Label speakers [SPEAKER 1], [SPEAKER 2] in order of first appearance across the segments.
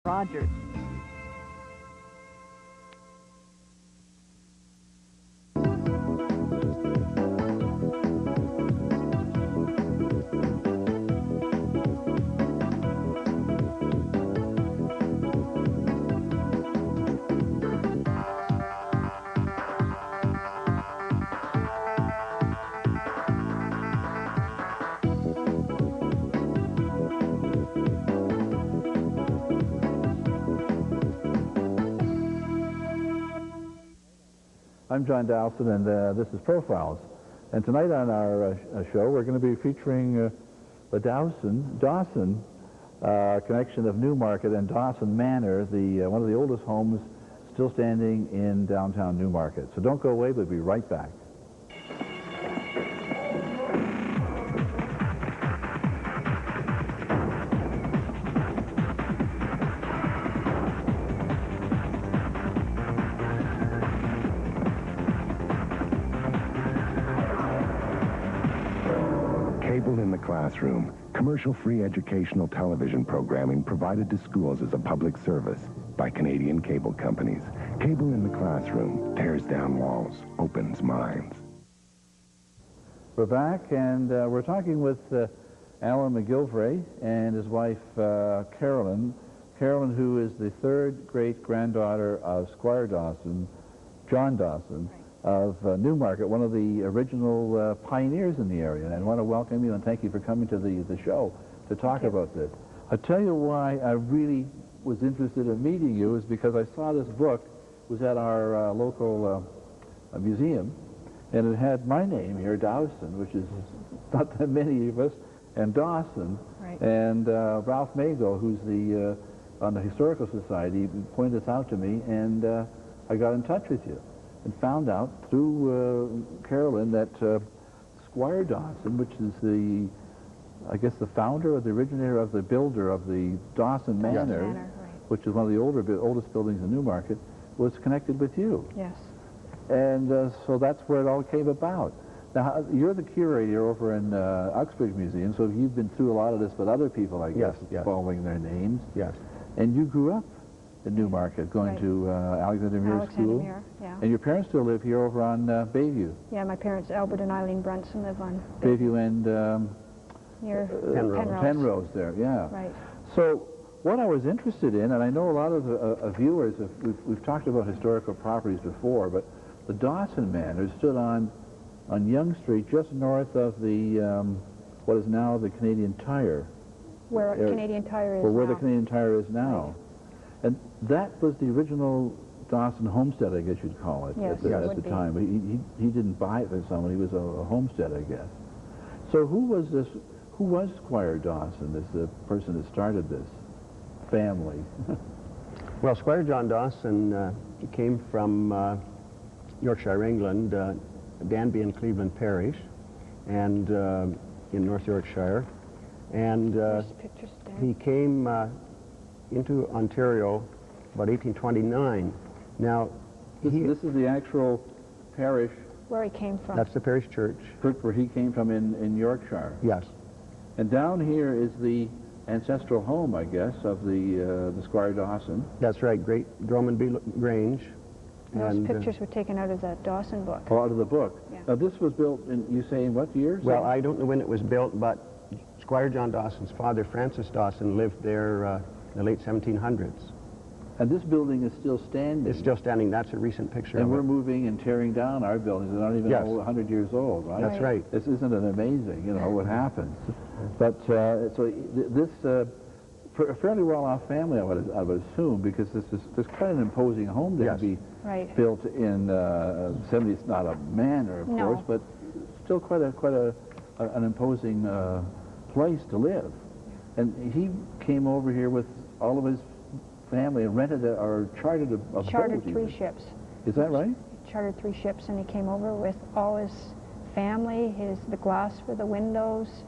[SPEAKER 1] Rogers.
[SPEAKER 2] I'm John Dowson, and this is Profiles. And tonight on our show, we're going to be featuring the Dawson connection of Newmarket and Dawson Manor, one of the oldest homes still standing in downtown Newmarket. So don't go away, we'll be right back.
[SPEAKER 3] Cable in the Classroom, commercial-free educational television programming provided to schools as a public service by Canadian cable companies. Cable in the Classroom tears down walls, opens minds.
[SPEAKER 2] We're back, and we're talking with Alan McGilvray and his wife, Carolyn. Carolyn, who is the third great-granddaughter of Squire Dawson, John Dawson, of Newmarket, one of the original pioneers in the area. And I want to welcome you and thank you for coming to the show to talk about this. I'll tell you why I really was interested in meeting you is because I saw this book. It was at our local museum, and it had my name here, Dowson, which is not that many of us, and Dawson,
[SPEAKER 1] right.
[SPEAKER 2] And Ralph Mago, who's on the Historical Society, pointed this out to me, and I got in touch with you and found out through Carolyn that Squire Dawson, which is I guess the founder or the originator of the builder of the Dawson Manor,
[SPEAKER 1] right.
[SPEAKER 2] which is one of the oldest buildings in Newmarket, was connected with you.
[SPEAKER 1] Yes.
[SPEAKER 2] And so that's where it all came about. Now, you're the curator over in Uxbridge Museum, so you've been through a lot of this with other people, I guess,
[SPEAKER 4] yes.
[SPEAKER 2] following their names.
[SPEAKER 4] Yes.
[SPEAKER 2] And you grew up in Newmarket, going
[SPEAKER 1] right.
[SPEAKER 2] to Alexander Muir School.
[SPEAKER 1] Muir, yeah.
[SPEAKER 2] And your parents still live here over on Bayview.
[SPEAKER 1] Yeah, my parents, Albert and Eileen Brunson, live on
[SPEAKER 2] Bayview and
[SPEAKER 1] near
[SPEAKER 4] Penrose.
[SPEAKER 2] Penrose there, yeah.
[SPEAKER 1] Right.
[SPEAKER 2] So what I was interested in, and I know a lot of viewers, we've talked about historical properties before, but the Dawson Manor stood on Yonge Street, just north of the what is now the Canadian Tire.
[SPEAKER 1] Where Canadian Tire is
[SPEAKER 2] Or where
[SPEAKER 1] now.
[SPEAKER 2] the Canadian Tire is now.
[SPEAKER 1] Right.
[SPEAKER 2] And that was the original Dawson homestead, I guess you'd call it,
[SPEAKER 1] Yes,
[SPEAKER 2] at the time. But he didn't buy it from someone. He was a homestead, I guess. So who was Squire Dawson, this person that started this family?
[SPEAKER 4] Well, Squire John Dawson came from Yorkshire, England, Danby and Cleveland Parish, and in North Yorkshire. And he came into Ontario about 1829. Now,
[SPEAKER 2] This is the actual parish.
[SPEAKER 1] Where he came from.
[SPEAKER 4] That's the parish church.
[SPEAKER 2] Where he came from in Yorkshire.
[SPEAKER 4] Yes.
[SPEAKER 2] And down here is the ancestral home, I guess, of the Squire Dawson.
[SPEAKER 4] That's right, Great Drummondby Grange.
[SPEAKER 1] Those pictures were taken out of that Dawson book.
[SPEAKER 2] Oh, out of the book.
[SPEAKER 1] Yeah.
[SPEAKER 2] Now, this was built in, you say, in what year?
[SPEAKER 4] Well, I don't know when it was built, but Squire John Dawson's father, Francis Dawson, lived there in the late 1700s.
[SPEAKER 2] And this building is still standing.
[SPEAKER 4] It's still standing. That's a recent picture
[SPEAKER 2] And
[SPEAKER 4] of
[SPEAKER 2] we're
[SPEAKER 4] it.
[SPEAKER 2] moving and tearing down our buildings. They're not even
[SPEAKER 4] Yes.
[SPEAKER 2] 100 years old, right?
[SPEAKER 4] That's right.
[SPEAKER 2] This isn't it amazing, you know, what happens. But so this fairly well-off family, I would assume, because this is quite an imposing home to
[SPEAKER 4] Yes.
[SPEAKER 2] be
[SPEAKER 1] Right.
[SPEAKER 2] built in 70s. Not a manor, of
[SPEAKER 1] No.
[SPEAKER 2] course, but still quite an imposing place to live. And he came over here with all of his family and rented or chartered a boat.
[SPEAKER 1] Chartered
[SPEAKER 2] even.
[SPEAKER 1] 3 ships.
[SPEAKER 2] Is that right?
[SPEAKER 1] He chartered 3 ships, and he came over with all his family, the glass for the windows,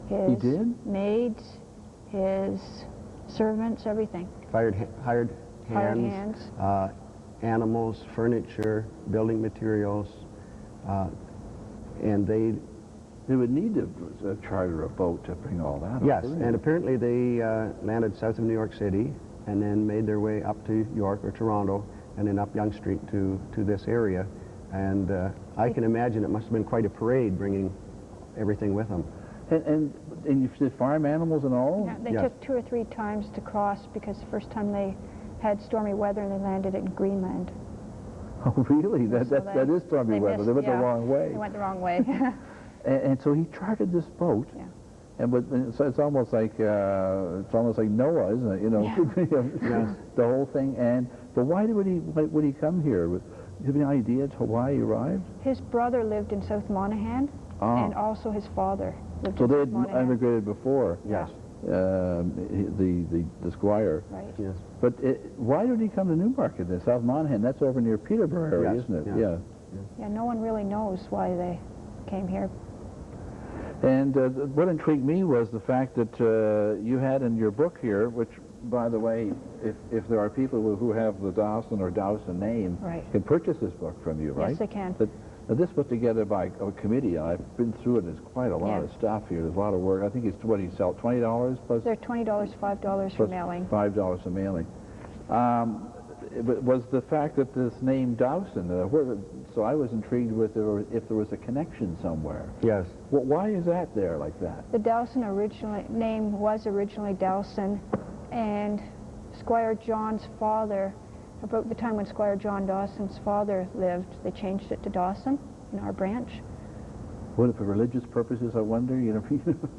[SPEAKER 1] his
[SPEAKER 2] He did?
[SPEAKER 1] maids, his servants, everything.
[SPEAKER 4] Hired
[SPEAKER 1] Hired
[SPEAKER 4] hands, animals, furniture, building materials, and they
[SPEAKER 2] would need to charter a boat to bring all that
[SPEAKER 4] Yes,
[SPEAKER 2] over.
[SPEAKER 4] and apparently they landed south of New York City and then made their way up to York or Toronto, and then up Yonge Street to this area. And I can imagine it must have been quite a parade bringing everything with them.
[SPEAKER 2] And you said farm animals and all?
[SPEAKER 1] Yeah, they
[SPEAKER 4] Yes.
[SPEAKER 1] took 2 or 3 times to cross because the first time they had stormy weather and they landed in Greenland.
[SPEAKER 2] Oh, really?
[SPEAKER 1] So
[SPEAKER 2] That is stormy weather.
[SPEAKER 1] missed-
[SPEAKER 2] They went the
[SPEAKER 1] yeah,
[SPEAKER 2] wrong way.
[SPEAKER 1] They went the wrong way.
[SPEAKER 2] And so he chartered this boat.
[SPEAKER 1] Yeah.
[SPEAKER 2] And so it's almost like Noah, isn't it? You know,
[SPEAKER 1] Yeah.
[SPEAKER 2] the whole thing. But why would he come here? Do you have any idea to why he arrived?
[SPEAKER 1] His brother lived in South Monaghan, and also his father lived
[SPEAKER 2] So
[SPEAKER 1] in
[SPEAKER 2] they
[SPEAKER 1] South
[SPEAKER 2] had
[SPEAKER 1] Monaghan.
[SPEAKER 2] emigrated before.
[SPEAKER 4] Yes.
[SPEAKER 2] The squire.
[SPEAKER 1] Right.
[SPEAKER 4] Yes.
[SPEAKER 2] But why did he come to Newmarket? In South Monaghan, that's over near Peterborough area,
[SPEAKER 4] Yes,
[SPEAKER 2] isn't it?
[SPEAKER 4] yeah.
[SPEAKER 1] Yeah, no one really knows why they came here.
[SPEAKER 2] And what intrigued me was the fact that you had in your book here, which, by the way, if there are people who have the Dawson or Dowson name,
[SPEAKER 1] Right.
[SPEAKER 2] can purchase this book from you, right?
[SPEAKER 1] Yes, they can.
[SPEAKER 2] Now, this put together by a committee, and I've been through it. There's quite a lot
[SPEAKER 1] Yeah.
[SPEAKER 2] of stuff here. There's a lot of work. I think it's, what do you sell, $20 plus?
[SPEAKER 1] They're $20, $5 for
[SPEAKER 2] plus
[SPEAKER 1] mailing.
[SPEAKER 2] $5 for mailing. Was the fact that this name Dowson, so I was intrigued with if there was a connection somewhere.
[SPEAKER 4] Yes.
[SPEAKER 2] Why is that there like that?
[SPEAKER 1] The Dowson name was originally Dowson, and Squire John's father, about the time when Squire John Dawson's father lived, they changed it to Dawson in our branch.
[SPEAKER 2] What, for religious purposes, I wonder, you know?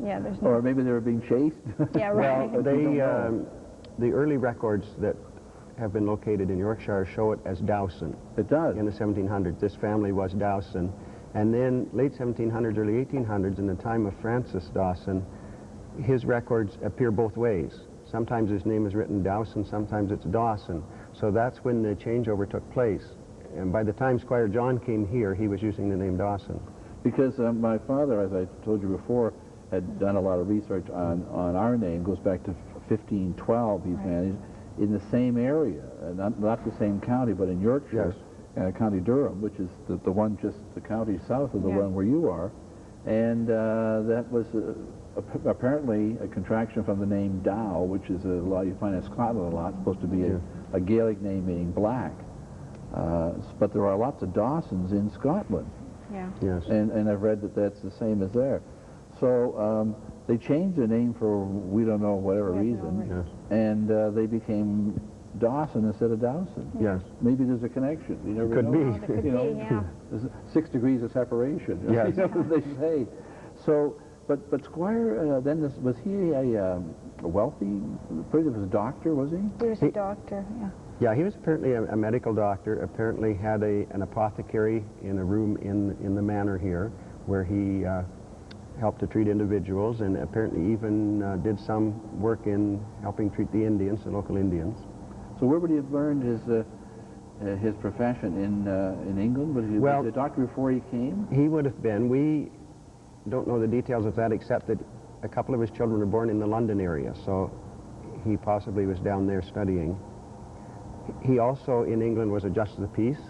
[SPEAKER 1] Yeah, there's
[SPEAKER 2] Or
[SPEAKER 1] no...
[SPEAKER 2] maybe they were being chased?
[SPEAKER 1] Yeah, right.
[SPEAKER 4] Well,
[SPEAKER 2] don't know.
[SPEAKER 4] the early records that have been located in Yorkshire show it as Dowson.
[SPEAKER 2] It does.
[SPEAKER 4] In the 1700s, this family was Dowson. And then late 1700s, early 1800s, in the time of Francis Dawson, his records appear both ways. Sometimes his name is written Dowson, sometimes it's Dawson. So that's when the changeover took place. And by the time Squire John came here, he was using the name Dawson.
[SPEAKER 2] Because my father, as I told you before, had done a lot of research on our name. Goes back to 1512, he's
[SPEAKER 1] Right.
[SPEAKER 2] managed, in the same area, not the same county, but in Yorkshire, County Durham, which is the one just the county south of the
[SPEAKER 1] Yeah.
[SPEAKER 2] one where you are. And that was apparently a contraction from the name Dow, which is a lot you find in Scotland a lot. It's supposed to be a Gaelic name meaning black. But there are lots of Dawsons in Scotland.
[SPEAKER 1] Yeah.
[SPEAKER 4] Yes.
[SPEAKER 2] And I've read that that's the same as there. So they changed the name for we don't know whatever
[SPEAKER 1] We have no
[SPEAKER 2] reason,
[SPEAKER 4] Yes.
[SPEAKER 2] and they became Dawson instead of Dowson.
[SPEAKER 4] Yes.
[SPEAKER 2] Maybe there's a connection. You never
[SPEAKER 4] Could
[SPEAKER 2] know.
[SPEAKER 4] be.
[SPEAKER 1] Oh, there could
[SPEAKER 2] You know,
[SPEAKER 1] be, yeah.
[SPEAKER 2] There's 6 degrees of separation.
[SPEAKER 4] Yes.
[SPEAKER 2] You know what they say. So, but Squire then was he a wealthy? Pretty was a doctor, was he?
[SPEAKER 1] He was a doctor, yeah.
[SPEAKER 4] Yeah, he was apparently a medical doctor, apparently had an apothecary in a room in the manor here where he helped to treat individuals, and apparently even did some work in helping treat the Indians, the local Indians.
[SPEAKER 2] So where would he have learned his profession? In England? Was he a doctor before he came?
[SPEAKER 4] He would have been. We don't know the details of that except that a couple of his children were born in the London area, so he possibly was down there studying. He also, in England, was a justice of the peace.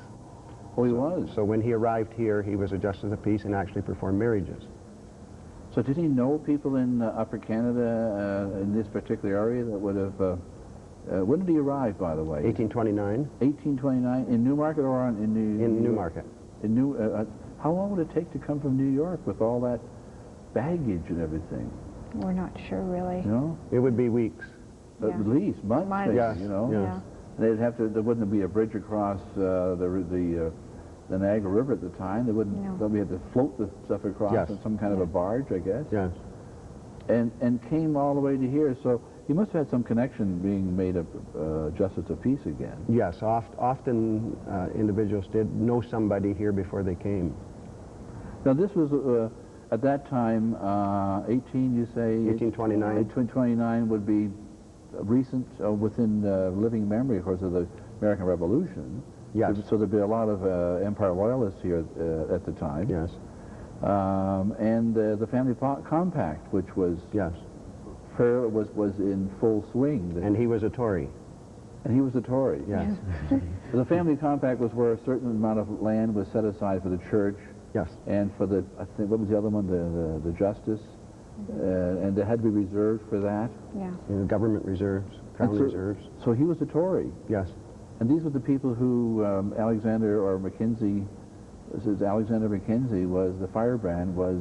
[SPEAKER 2] Oh, he was.
[SPEAKER 4] So when he arrived here, he was a justice of the peace and actually performed marriages.
[SPEAKER 2] So did he know people in Upper Canada in this particular area that would have... when did he arrive, by the way?
[SPEAKER 4] 1829
[SPEAKER 2] 1829 in Newmarket or
[SPEAKER 4] in Newmarket.
[SPEAKER 2] How long would it take to come from New York with all that baggage and everything?
[SPEAKER 1] We're not sure, really.
[SPEAKER 2] You know,
[SPEAKER 4] It would be weeks.
[SPEAKER 1] Yeah.
[SPEAKER 2] at least months.
[SPEAKER 1] Months.
[SPEAKER 2] Maybe,
[SPEAKER 4] Yes,
[SPEAKER 2] you know.
[SPEAKER 4] yes.
[SPEAKER 1] Yeah.
[SPEAKER 2] They'd have to. There wouldn't be a bridge across the Niagara River at the time. They wouldn't.
[SPEAKER 1] No.
[SPEAKER 2] They'd have to float the stuff across
[SPEAKER 4] Yes.
[SPEAKER 2] in some kind of a barge, I guess.
[SPEAKER 4] Yes.
[SPEAKER 2] And came all the way to here. So he must have had some connection being made of justice of peace again.
[SPEAKER 4] Yes, often individuals did know somebody here before they came.
[SPEAKER 2] Now this was at that time 18. You say
[SPEAKER 4] 1829.
[SPEAKER 2] 1829 would be recent within living memory, of course, of the American Revolution.
[SPEAKER 4] Yes.
[SPEAKER 2] So there'd be a lot of Empire loyalists here at the time.
[SPEAKER 4] Yes.
[SPEAKER 2] And the family compact, which was
[SPEAKER 4] Yes.
[SPEAKER 2] was in full swing.
[SPEAKER 4] And he was a Tory.
[SPEAKER 2] And he was a Tory.
[SPEAKER 4] Yes.
[SPEAKER 2] The family compact was where a certain amount of land was set aside for the church
[SPEAKER 4] Yes.
[SPEAKER 2] and for the, I think, what was the other one, the justice, and it had to be reserved for that.
[SPEAKER 1] Yeah.
[SPEAKER 4] In government reserves. Crown Reserves.
[SPEAKER 2] So he was a Tory?
[SPEAKER 4] Yes.
[SPEAKER 2] And these were the people who Alexander or Mackenzie, this is Alexander Mackenzie, was the firebrand, was...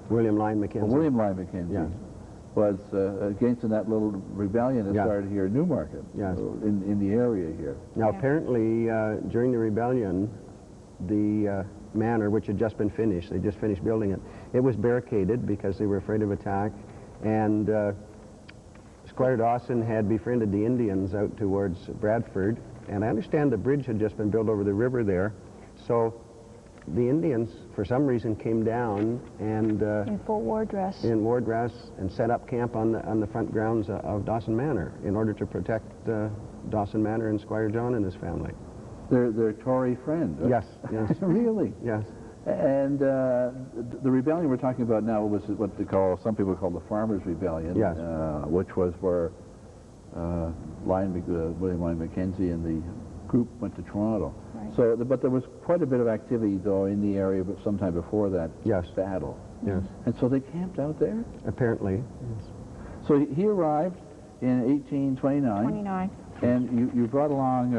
[SPEAKER 4] William Lyon Mackenzie.
[SPEAKER 2] William Lyon Mackenzie.
[SPEAKER 4] Yes.
[SPEAKER 2] Was against in that little rebellion that started here in Newmarket,
[SPEAKER 4] yes.
[SPEAKER 2] in the area here.
[SPEAKER 4] Now, apparently, during the rebellion, the manor, which had just been finished, they just finished building it, it was barricaded because they were afraid of attack, and Squire Dawson had befriended the Indians out towards Bradford, and I understand the bridge had just been built over the river there, so the Indians, for some reason, came down and...
[SPEAKER 1] in full war dress.
[SPEAKER 4] In war dress, and set up camp on the front grounds of Dawson Manor in order to protect Dawson Manor and Squire John and his family.
[SPEAKER 2] Their Tory friend?
[SPEAKER 4] Yes, yes.
[SPEAKER 2] Really?
[SPEAKER 4] Yes.
[SPEAKER 2] And the rebellion we're talking about now was what they call, some people call the Farmers' Rebellion,
[SPEAKER 4] yes.
[SPEAKER 2] Which was where William Lyon Mackenzie and the group went to Toronto.
[SPEAKER 1] Right.
[SPEAKER 2] So, but there was quite a bit of activity, though, in the area, but sometime before that battle.
[SPEAKER 4] Yes.
[SPEAKER 2] And so they camped out there?
[SPEAKER 4] Apparently. Yes.
[SPEAKER 2] So he arrived in 1829.
[SPEAKER 1] 29.
[SPEAKER 2] And you brought along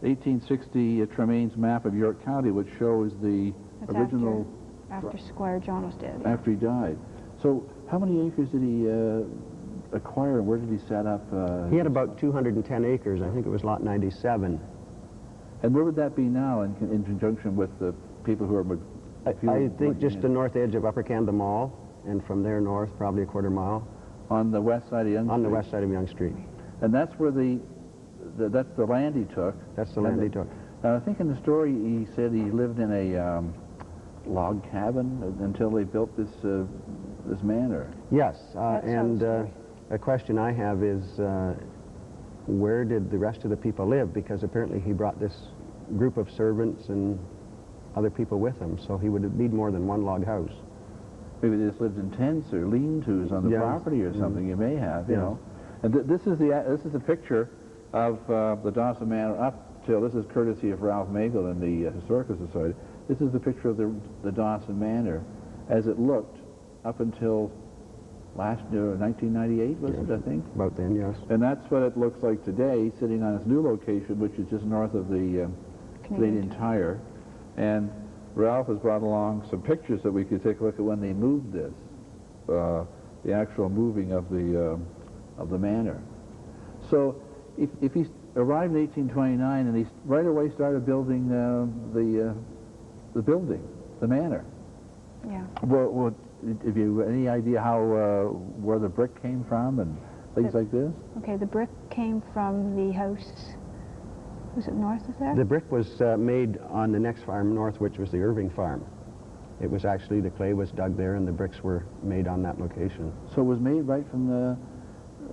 [SPEAKER 2] 1860 Tremaine's map of York County, which shows the original...
[SPEAKER 1] After Squire John was dead.
[SPEAKER 2] After he died. So how many acres did he acquire, and where did he set up?
[SPEAKER 4] He had about 210 acres. I think it was lot 97.
[SPEAKER 2] And where would that be now in conjunction with the people who are...
[SPEAKER 4] I think just the north edge of Upper Canada Mall, and from there north, probably a quarter mile.
[SPEAKER 2] On the west side of Yonge Street?
[SPEAKER 4] On the west side of Yonge Street.
[SPEAKER 2] And that's where that's the land he took?
[SPEAKER 4] That's the land he took.
[SPEAKER 2] I think in the story he said he lived in a log cabin until they built this this manor.
[SPEAKER 4] Yes, and a question I have is where did the rest of the people live? Because apparently he brought this group of servants and other people with him, so he would need more than one log house.
[SPEAKER 2] Maybe they just lived in tents or lean-tos on the property or something. You may have, you know. And this is the picture of the Dawson Manor up till, this is courtesy of Ralph Magel and the Historical Society. This is the picture of the Dawson Manor as it looked up until last 1998, was it, I think?
[SPEAKER 4] About then, yes.
[SPEAKER 2] And that's what it looks like today, sitting on its new location, which is just north of the Canadian Tire. And Ralph has brought along some pictures that we could take a look at when they moved this, the actual moving of the manor. So if he arrived in 1829 and he right away started building the building, the manor.
[SPEAKER 1] Yeah.
[SPEAKER 2] Well, have you any idea how where the brick came from and things like this?
[SPEAKER 1] Okay, the brick came from the house. Was it north of there?
[SPEAKER 4] The brick was made on the next farm north, which was the Irving farm. It was actually, the clay was dug there and the bricks were made on that location.
[SPEAKER 2] So it was made right from the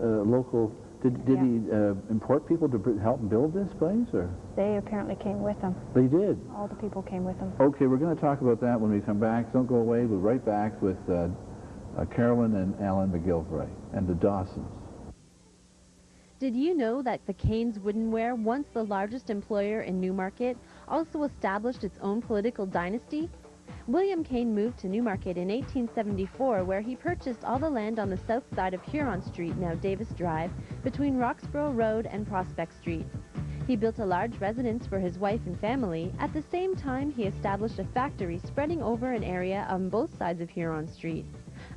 [SPEAKER 2] local... Did he import people to help build this place, or?
[SPEAKER 1] They apparently came with him.
[SPEAKER 2] They did?
[SPEAKER 1] All the people came with him.
[SPEAKER 2] Okay, we're going to talk about that when we come back. Don't go away. We'll be right back with Carolyn and Alan McGilvray and the Dawsons.
[SPEAKER 5] Did you know that the Kane's Woodenware, once the largest employer in Newmarket, also established its own political dynasty? William Kane moved to Newmarket in 1874, where he purchased all the land on the south side of Huron Street, now Davis Drive, between Roxborough Road and Prospect Street. He built a large residence for his wife and family. At the same time, he established a factory spreading over an area on both sides of Huron Street.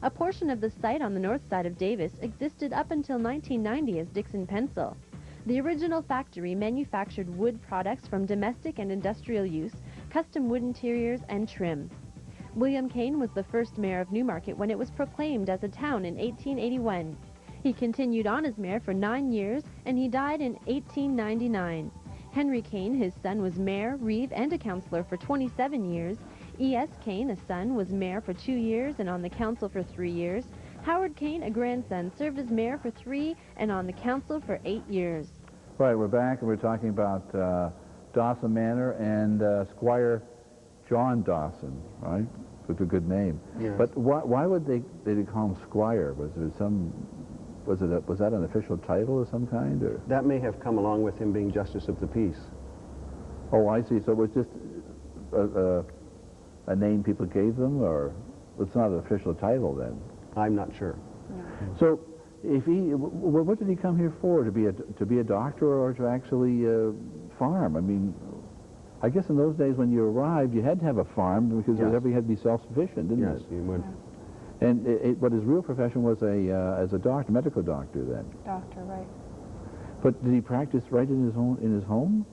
[SPEAKER 5] A portion of the site on the north side of Davis existed up until 1990 as Dixon Pencil. The original factory manufactured wood products from domestic and industrial use, custom wood interiors, and trim. William Kane was the first mayor of Newmarket when it was proclaimed as a town in 1881. He continued on as mayor for 9 years, and he died in 1899. Henry Kane, his son, was mayor, reeve, and a councillor for 27 years. E.S. Kane, a son, was mayor for 2 years and on the council for 3 years. Howard Kane, a grandson, served as mayor for 3 and on the council for 8 years.
[SPEAKER 2] Right, we're back and we're talking about Dawson Manor and Squire John Dawson, right? That's a good name.
[SPEAKER 4] Yes.
[SPEAKER 2] But why would they call him Squire? Was that an official title of some kind, or?
[SPEAKER 4] That may have come along with him being Justice of the Peace.
[SPEAKER 2] Oh, I see. So it was just a name people gave them, or it's not an official title then?
[SPEAKER 4] I'm not sure.
[SPEAKER 1] No.
[SPEAKER 2] So if he, what did he come here for? To be a doctor or to actually farm? I mean, I guess in those days when you arrived, you had to have a farm because everybody had to be self-sufficient, didn't it?
[SPEAKER 4] Yes, you would.
[SPEAKER 2] And but his real profession was as a doctor, medical doctor then.
[SPEAKER 1] Doctor, right.
[SPEAKER 2] But did he practice right in his home?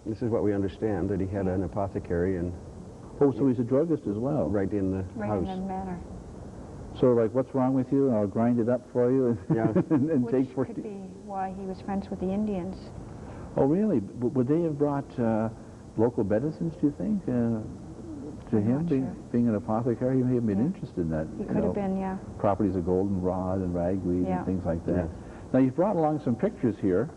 [SPEAKER 4] This is what we understand, that he had an apothecary and
[SPEAKER 2] Oh, so he's a druggist as well.
[SPEAKER 4] right in the
[SPEAKER 1] Right
[SPEAKER 4] house.
[SPEAKER 1] in the manor.
[SPEAKER 2] So like, what's wrong with you? I'll grind it up for you and, and
[SPEAKER 1] Which
[SPEAKER 2] take
[SPEAKER 1] could be why he was friends with the Indians.
[SPEAKER 2] Oh, really? Would they have brought local medicines, do you think, to
[SPEAKER 1] I'm
[SPEAKER 2] him,
[SPEAKER 1] not sure.
[SPEAKER 2] being an apothecary? He may have been interested in that.
[SPEAKER 1] He could have been, yeah.
[SPEAKER 2] Properties of goldenrod and ragweed and things like that. Now, you've brought along some pictures here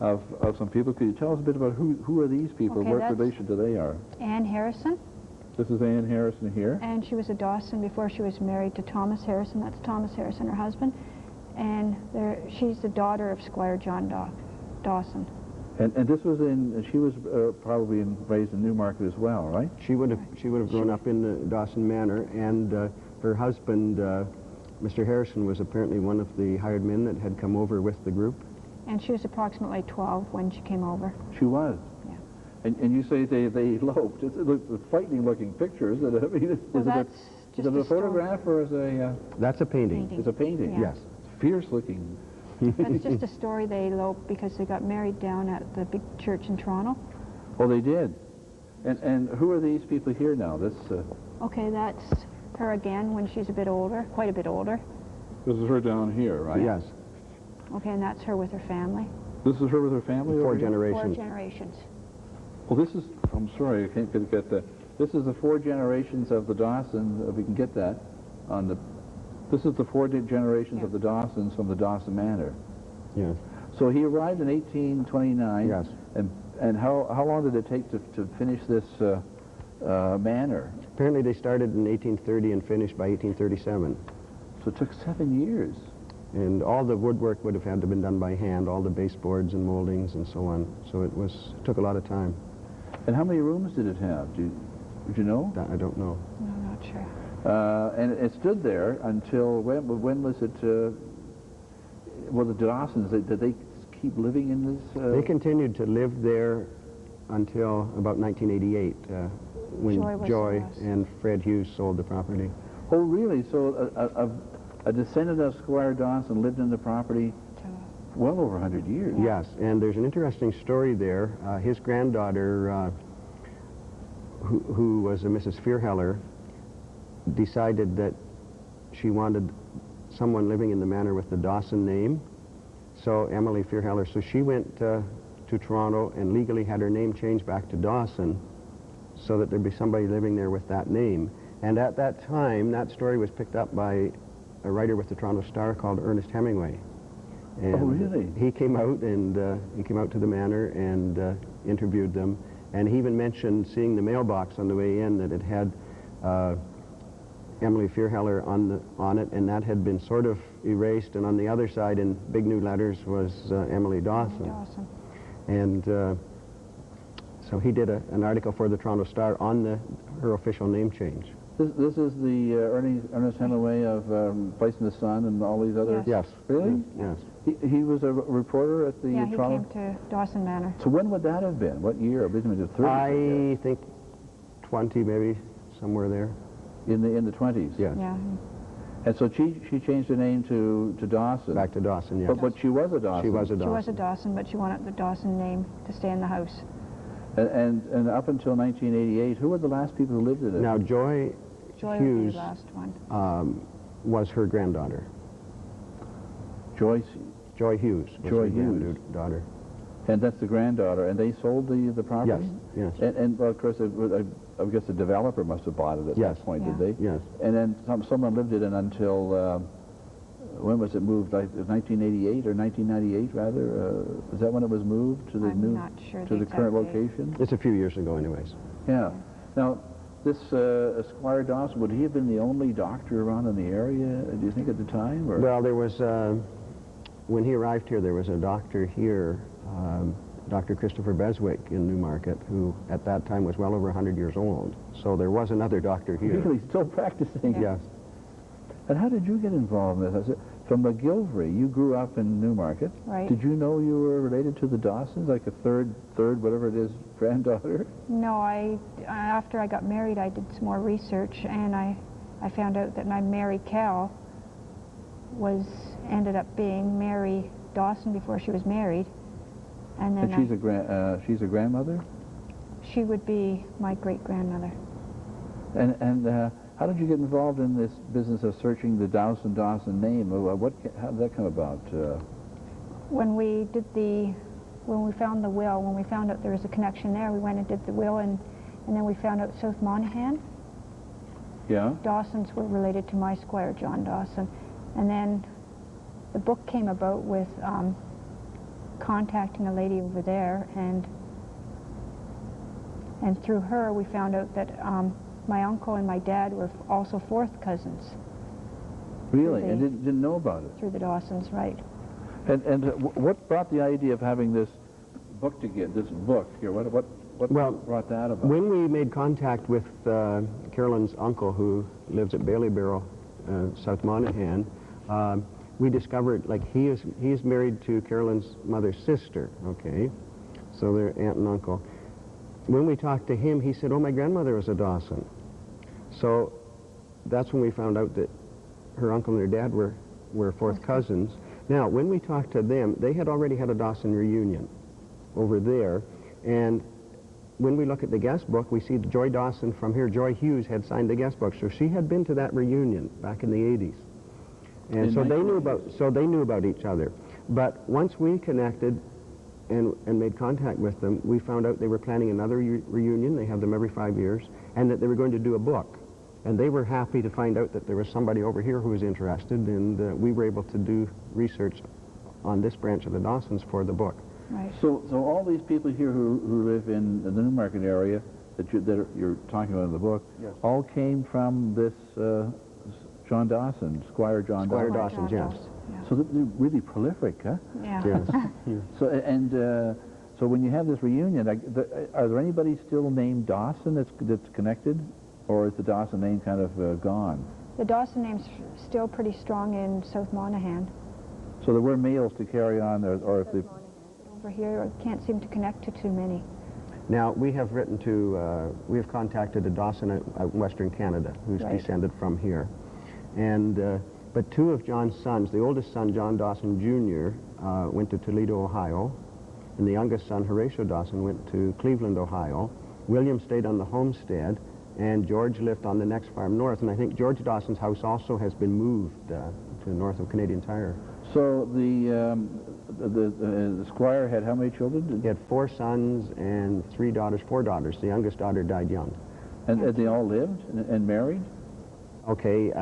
[SPEAKER 2] of some people. Could you tell us a bit about who are these people,
[SPEAKER 1] Okay,
[SPEAKER 2] what
[SPEAKER 1] that's
[SPEAKER 2] relation to they are?
[SPEAKER 1] Anne Harrison,
[SPEAKER 2] This is Anne Harrison here.
[SPEAKER 1] and she was a Dawson before she was married to Thomas Harrison. That's Thomas Harrison, her husband. And she's the daughter of Squire John Dawson.
[SPEAKER 2] And this was she was probably raised in Newmarket as well, right?
[SPEAKER 4] She would have grown up in the Dawson Manor, and her husband, Mr. Harrison, was apparently one of the hired men that had come over with the group.
[SPEAKER 1] And she was approximately 12 when she came over.
[SPEAKER 2] She was.
[SPEAKER 1] Yeah.
[SPEAKER 2] And you say they eloped. It's a frightening-looking picture, isn't it? I mean,
[SPEAKER 1] Well,
[SPEAKER 2] is
[SPEAKER 1] that's
[SPEAKER 2] it
[SPEAKER 1] just
[SPEAKER 2] a
[SPEAKER 1] story.
[SPEAKER 2] photograph or is it
[SPEAKER 4] That's a painting.
[SPEAKER 1] Painting.
[SPEAKER 2] it's a painting?
[SPEAKER 1] Yeah.
[SPEAKER 4] Yes.
[SPEAKER 2] Fierce-looking.
[SPEAKER 1] That's just a story. They eloped because they got married down at the big church in Toronto.
[SPEAKER 2] Oh, they did. And who are these people here now? This
[SPEAKER 1] Okay, that's her again when she's a bit older, quite a bit older.
[SPEAKER 2] this is her down here, right?
[SPEAKER 4] Yes.
[SPEAKER 1] Okay, and that's her with her family.
[SPEAKER 2] This is her with her family.
[SPEAKER 4] Four
[SPEAKER 2] over here?
[SPEAKER 1] 4
[SPEAKER 4] generations.
[SPEAKER 1] generations.
[SPEAKER 2] Well, this is. I'm sorry, I can't get that. This is the 4 generations of the Dawson. If we can get that on the. This is the 4 generations of the Dawsons from the Dawson Manor.
[SPEAKER 4] Yes.
[SPEAKER 2] So he arrived in 1829.
[SPEAKER 4] Yes.
[SPEAKER 2] And how long did it take to finish this manor?
[SPEAKER 4] Apparently they started in 1830 and finished by 1837.
[SPEAKER 2] So it took 7 years.
[SPEAKER 4] And all the woodwork would have had to have been done by hand, all the baseboards and moldings and so on. So it took a lot of time.
[SPEAKER 2] And how many rooms did it have? Would you know?
[SPEAKER 4] That I don't know.
[SPEAKER 1] No, I'm not sure.
[SPEAKER 2] And it stood there until when was it? Well, the Dawsons, did they keep living in this?
[SPEAKER 4] They continued to live there until about 1988, when
[SPEAKER 1] Joy was
[SPEAKER 4] Joy
[SPEAKER 1] the last.
[SPEAKER 4] and Fred Hughes sold the property.
[SPEAKER 2] Oh, really? So a descendant of Squire Dawson lived in the property well over 100 years.
[SPEAKER 4] Yes, and there's an interesting story there. His granddaughter, who was a Mrs. Fearheller, decided that she wanted someone living in the manor with the Dawson name. So Emily Fearheller, so she went to Toronto and legally had her name changed back to Dawson so that there'd be somebody living there with that name. And at that time, that story was picked up by a writer with the Toronto Star called Ernest Hemingway. And
[SPEAKER 2] Oh, really?
[SPEAKER 4] He came out and he came out to the manor and interviewed them. And he even mentioned seeing the mailbox on the way in that it had Emily Fearheller on it, and that had been sort of erased. And on the other side, in big new letters, was Emily Dawson.
[SPEAKER 1] Dawson.
[SPEAKER 4] And so he did an article for the Toronto Star on her official name change.
[SPEAKER 2] This is the Ernest Hemingway of Place in the Sun and all these other...
[SPEAKER 1] Yes.
[SPEAKER 4] Yes.
[SPEAKER 2] Really?
[SPEAKER 4] Yes.
[SPEAKER 2] He was a reporter at the
[SPEAKER 1] Yeah, he
[SPEAKER 2] Toronto...
[SPEAKER 1] came to Dawson Manor.
[SPEAKER 2] So when would that have been? What year? Was it the 30s?
[SPEAKER 4] I think 20, maybe, somewhere there.
[SPEAKER 2] In the 20s?
[SPEAKER 4] Yes.
[SPEAKER 1] Yeah.
[SPEAKER 2] And so she changed her name to Dawson.
[SPEAKER 4] Back to Dawson, yes.
[SPEAKER 2] But she was a Dawson.
[SPEAKER 4] She was a Dawson.
[SPEAKER 1] She was a Dawson, but she wanted the Dawson name to stay in the house.
[SPEAKER 2] And up until 1988, who were the last people who lived in it?
[SPEAKER 4] Now, Joy
[SPEAKER 1] Joy will be
[SPEAKER 4] Hughes
[SPEAKER 1] the last one.
[SPEAKER 4] was her granddaughter.
[SPEAKER 2] Joyce,
[SPEAKER 4] Joy Hughes was
[SPEAKER 2] Joy
[SPEAKER 4] her
[SPEAKER 2] Hughes.
[SPEAKER 4] granddaughter.
[SPEAKER 2] and that's the granddaughter, and they sold the property?
[SPEAKER 4] Yes, yes.
[SPEAKER 2] And well, of course, I guess the developer must have bought it at
[SPEAKER 4] Yes.
[SPEAKER 2] that point,
[SPEAKER 1] Yeah.
[SPEAKER 2] did they?
[SPEAKER 4] Yes.
[SPEAKER 2] And then someone lived in it until, when was it moved? Like 1988 or 1998, rather? Is that when it was moved to the
[SPEAKER 1] I'm
[SPEAKER 2] new,
[SPEAKER 1] not sure
[SPEAKER 2] to
[SPEAKER 1] the
[SPEAKER 2] the current
[SPEAKER 1] exact date.
[SPEAKER 2] location?
[SPEAKER 4] It's a few years ago anyways.
[SPEAKER 2] Yeah. Now, this Squire Dawson, would he have been the only doctor around in the area, do you think, at the time? Or?
[SPEAKER 4] Well, there was, when he arrived here, there was a doctor here, Dr. Christopher Beswick in Newmarket, who at that time was well over 100 years old. So there was another doctor here.
[SPEAKER 2] Really, still practicing?
[SPEAKER 4] Yes.
[SPEAKER 2] And how did you get involved in this? From McGilvery, you grew up in Newmarket.
[SPEAKER 1] Right.
[SPEAKER 2] Did you know you were related to the Dawsons, like a third, whatever it is, granddaughter?
[SPEAKER 1] No, after I got married, I did some more research, and I found out that my Mary Cal ended up being Mary Dawson before she was married. And then
[SPEAKER 2] she's a grandmother?
[SPEAKER 1] She would be my great-grandmother.
[SPEAKER 2] And how did you get involved in this business of searching the Dawson name? How did that come about?
[SPEAKER 1] When we found the will, when we found out there was a connection there, we went and did the will, and then we found out South Monaghan.
[SPEAKER 2] Yeah.
[SPEAKER 1] Dawsons were related to my Squire John Dawson, and then the book came about with contacting a lady over there, and through her we found out that my uncle and my dad were also fourth cousins.
[SPEAKER 2] Really? And didn't know about it?
[SPEAKER 1] Through the Dawsons, right.
[SPEAKER 2] And what brought the idea of having this book here? What brought that about?
[SPEAKER 4] When we made contact with Carolyn's uncle, who lives at Bailey Barrow, South Monaghan, we discovered, like, he is married to Carolyn's mother's sister, okay? So they're aunt and uncle. When we talked to him, he said, oh, my grandmother was a Dawson. So that's when we found out that her uncle and her dad were fourth cousins. Now, when we talked to them, they had already had a Dawson reunion over there. And when we look at the guest book, we see Joy Dawson from here. Joy Hughes had signed the guest book, so she had been to that reunion back in the 80s. And so they knew about each other. But once we connected and made contact with them, we found out they were planning another reunion. They have them every 5 years, and that they were going to do a book. And they were happy to find out that there was somebody over here who was interested, and we were able to do research on this branch of the Dawsons for the book.
[SPEAKER 1] Right.
[SPEAKER 2] So all these people here who live in the Newmarket area that you're talking about in the book, yes, all came from this John Dawson, Squire John Dawson.
[SPEAKER 4] Squire Dawson, yes.
[SPEAKER 2] So they're really prolific, huh?
[SPEAKER 1] Yeah.
[SPEAKER 4] Yes.
[SPEAKER 2] So so when you have this reunion, are there anybody still named Dawson that's connected, or is the Dawson name kind of gone?
[SPEAKER 1] The Dawson name's still pretty strong in South Monaghan.
[SPEAKER 2] So there were males to carry on, or if they...
[SPEAKER 1] Over here, can't seem to connect to too many.
[SPEAKER 4] Now, we have contacted a Dawson out in Western Canada who's descended from here. And, but two of John's sons, the oldest son, John Dawson Jr., went to Toledo, Ohio, and the youngest son, Horatio Dawson, went to Cleveland, Ohio. William stayed on the homestead, and George lived on the next farm north, and I think George Dawson's house also has been moved to north of Canadian Tire.
[SPEAKER 2] So the Squire had how many children?
[SPEAKER 4] He had 4 sons and 4 daughters. The youngest daughter died young.
[SPEAKER 2] And they all lived and married?
[SPEAKER 4] Okay,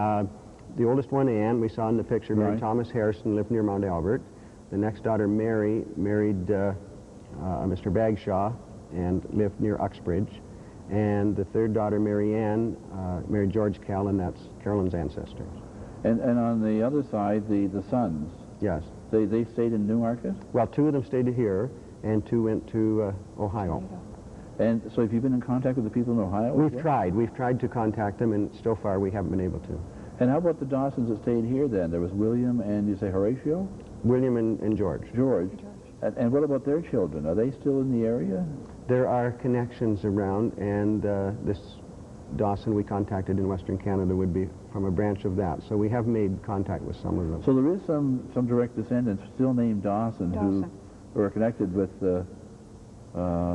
[SPEAKER 4] the oldest one, Anne, we saw in the picture, married Thomas Harrison, lived near Mount Albert. The next daughter, Mary, married Mr. Bagshaw and lived near Uxbridge. And the third daughter, Mary Ann, married George Cal, and that's Carolyn's ancestors.
[SPEAKER 2] And on the other side, the sons?
[SPEAKER 4] Yes.
[SPEAKER 2] They stayed in Newmarket?
[SPEAKER 4] Well, 2 of them stayed here, and 2 went to Ohio.
[SPEAKER 2] And so have you been in contact with the people in Ohio?
[SPEAKER 4] We've tried to contact them, and so far we haven't been able to.
[SPEAKER 2] And how about the Dawsons that stayed here then? There was William and, you say, Horatio?
[SPEAKER 4] William and George.
[SPEAKER 2] George. And what about their children? Are they still in the area?
[SPEAKER 4] There are connections around, and this Dawson we contacted in Western Canada would be from a branch of that. So we have made contact with some of them.
[SPEAKER 2] So there is some direct descendants still named Dawson. Who are connected with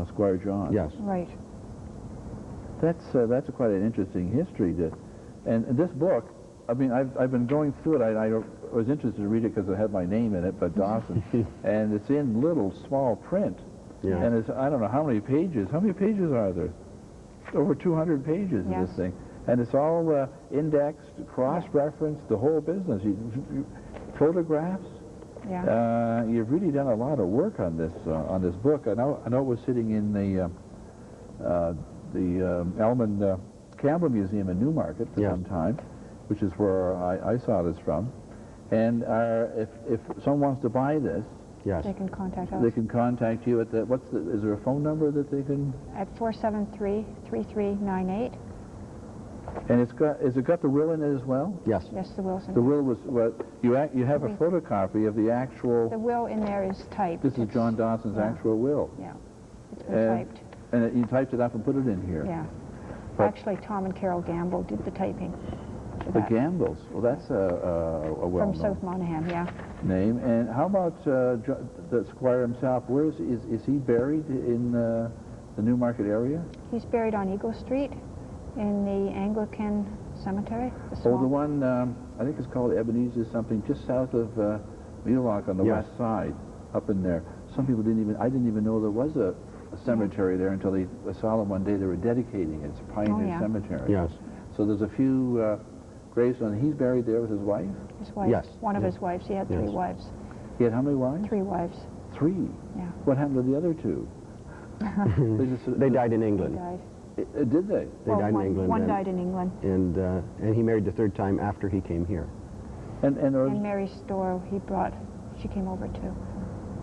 [SPEAKER 2] Squire John.
[SPEAKER 4] Yes.
[SPEAKER 1] Right.
[SPEAKER 2] That's quite an interesting history. And this book, I mean, I've been going through it. I was interested to read it because it had my name in it, but Dawson, and it's in little small print.
[SPEAKER 4] Yeah.
[SPEAKER 2] And it's, I don't know how many pages. How many pages are there? Over 200 pages in this thing. And it's all indexed, cross-referenced, the whole business. Photographs.
[SPEAKER 1] Yeah.
[SPEAKER 2] You've really done a lot of work on this book. I know it was sitting in the Elman Campbell Museum in Newmarket for some time, which is where I saw this from. And if someone wants to buy this,
[SPEAKER 1] they can contact us.
[SPEAKER 2] They can contact you at is there a phone number that they can?
[SPEAKER 1] At 473-3398.
[SPEAKER 2] And it's got, has it got the will in it as well?
[SPEAKER 4] Yes.
[SPEAKER 1] Yes, the will's in
[SPEAKER 2] The
[SPEAKER 1] there.
[SPEAKER 2] will was, what, you have a photocopy of the actual,
[SPEAKER 1] The will in there is typed.
[SPEAKER 2] this is
[SPEAKER 1] It's-
[SPEAKER 2] John Dawson's
[SPEAKER 1] yeah.
[SPEAKER 2] actual will.
[SPEAKER 1] Yeah, it's been typed.
[SPEAKER 2] And you typed it up and put it in here.
[SPEAKER 1] Yeah.
[SPEAKER 2] But-
[SPEAKER 1] Actually, Tom and Carol Gamble did the typing. for
[SPEAKER 2] The
[SPEAKER 1] that.
[SPEAKER 2] Gambles, well, that's a
[SPEAKER 1] From
[SPEAKER 2] well-known
[SPEAKER 1] South Monaghan, yeah.
[SPEAKER 2] name. And how about the Squire himself? Where is he buried in the Newmarket area?
[SPEAKER 1] He's buried on Eagle Street in the Anglican Cemetery.
[SPEAKER 2] Oh, the one, I think it's called Ebenezer something, just south of Newmarket on the
[SPEAKER 4] Yes.
[SPEAKER 2] west side, up in there. Some people I didn't even know there was a cemetery there until I saw them one day. They were dedicating it. It's a Pioneer
[SPEAKER 1] yeah.
[SPEAKER 2] Cemetery.
[SPEAKER 4] Yes.
[SPEAKER 2] So there's a few graves on. He's buried there with his wife?
[SPEAKER 1] His wife.
[SPEAKER 4] Yes.
[SPEAKER 1] One of
[SPEAKER 4] Yes.
[SPEAKER 1] his wives. He had 3
[SPEAKER 4] Yes.
[SPEAKER 1] wives.
[SPEAKER 2] He had how many wives?
[SPEAKER 1] 3 wives.
[SPEAKER 2] 3?
[SPEAKER 1] Yeah.
[SPEAKER 2] What happened to the other 2?
[SPEAKER 4] They died in
[SPEAKER 1] He
[SPEAKER 4] England.
[SPEAKER 1] died.
[SPEAKER 2] Did they?
[SPEAKER 4] They died
[SPEAKER 1] one,
[SPEAKER 4] in England.
[SPEAKER 1] One
[SPEAKER 4] and,
[SPEAKER 1] died in England.
[SPEAKER 4] And he married the 3rd time after he came here.
[SPEAKER 2] And
[SPEAKER 1] And Mary Storr, she came over too.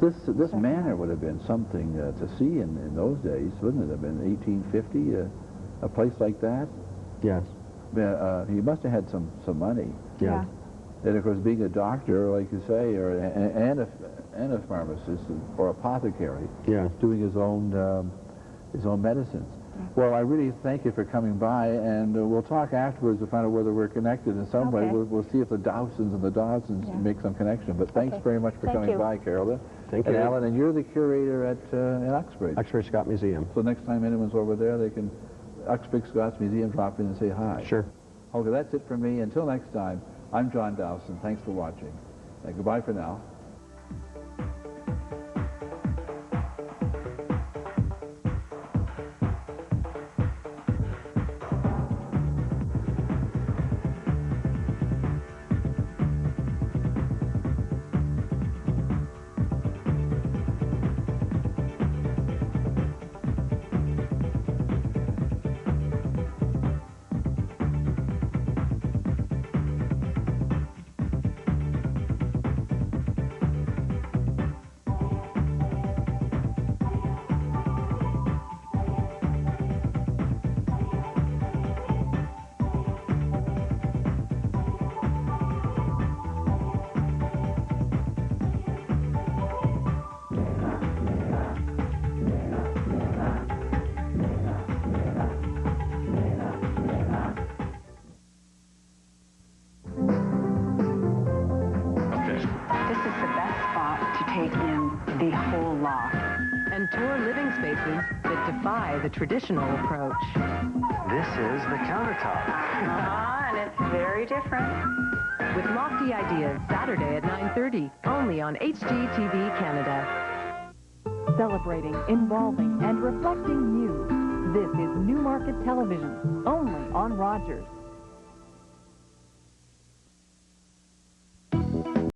[SPEAKER 2] this manor would have been something to see in those days, wouldn't it have been? 1850, a place like that?
[SPEAKER 4] Yes.
[SPEAKER 2] He must have had some money.
[SPEAKER 1] Yeah.
[SPEAKER 2] And of course, being a doctor, like you say, and a pharmacist or apothecary,
[SPEAKER 4] Yes.
[SPEAKER 2] doing his own medicines. Well, I really thank you for coming by, and we'll talk afterwards to find out whether we're connected in some way.
[SPEAKER 1] Okay.
[SPEAKER 2] We'll see if the Dowsons and the Dawsons make some connection. But thanks
[SPEAKER 1] Okay.
[SPEAKER 2] very much for
[SPEAKER 1] Thank
[SPEAKER 2] coming
[SPEAKER 1] you.
[SPEAKER 2] by, Carolyn.
[SPEAKER 4] Thank
[SPEAKER 2] And
[SPEAKER 4] you.
[SPEAKER 2] Alan, and you're the curator at Uxbridge.
[SPEAKER 4] Oxford Scott Museum.
[SPEAKER 2] So next time anyone's over there, they can, Uxbridge Scots Museum, drop in and say hi.
[SPEAKER 4] Sure.
[SPEAKER 2] Okay, that's it for me. Until next time, I'm John Dowson. Thanks for watching. Goodbye for now.
[SPEAKER 6] This is the best spot to take in the whole lot.
[SPEAKER 7] And tour living spaces that defy the traditional approach.
[SPEAKER 8] This is the countertop.
[SPEAKER 6] And it's very different.
[SPEAKER 7] With lofty ideas, Saturday at 9:30, only on HGTV Canada. Celebrating, involving, and reflecting you. This is Newmarket Television, only on Rogers.